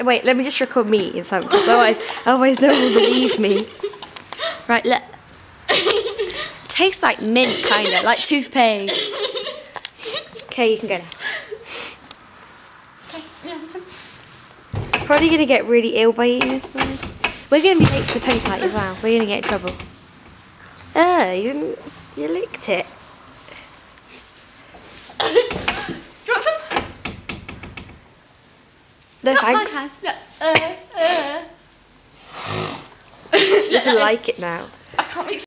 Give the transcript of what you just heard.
Wait, let me just record me eating some, because otherwise no one will believe me. Right, look. Tastes like mint, kind of, like toothpaste. Okay, you can go now. Probably going to get really ill by eating this one. We're going to be late for the penny party as well. We're going to get in trouble. Oh, you licked it. Do you want some? No, thanks. She doesn't like it now. I can't make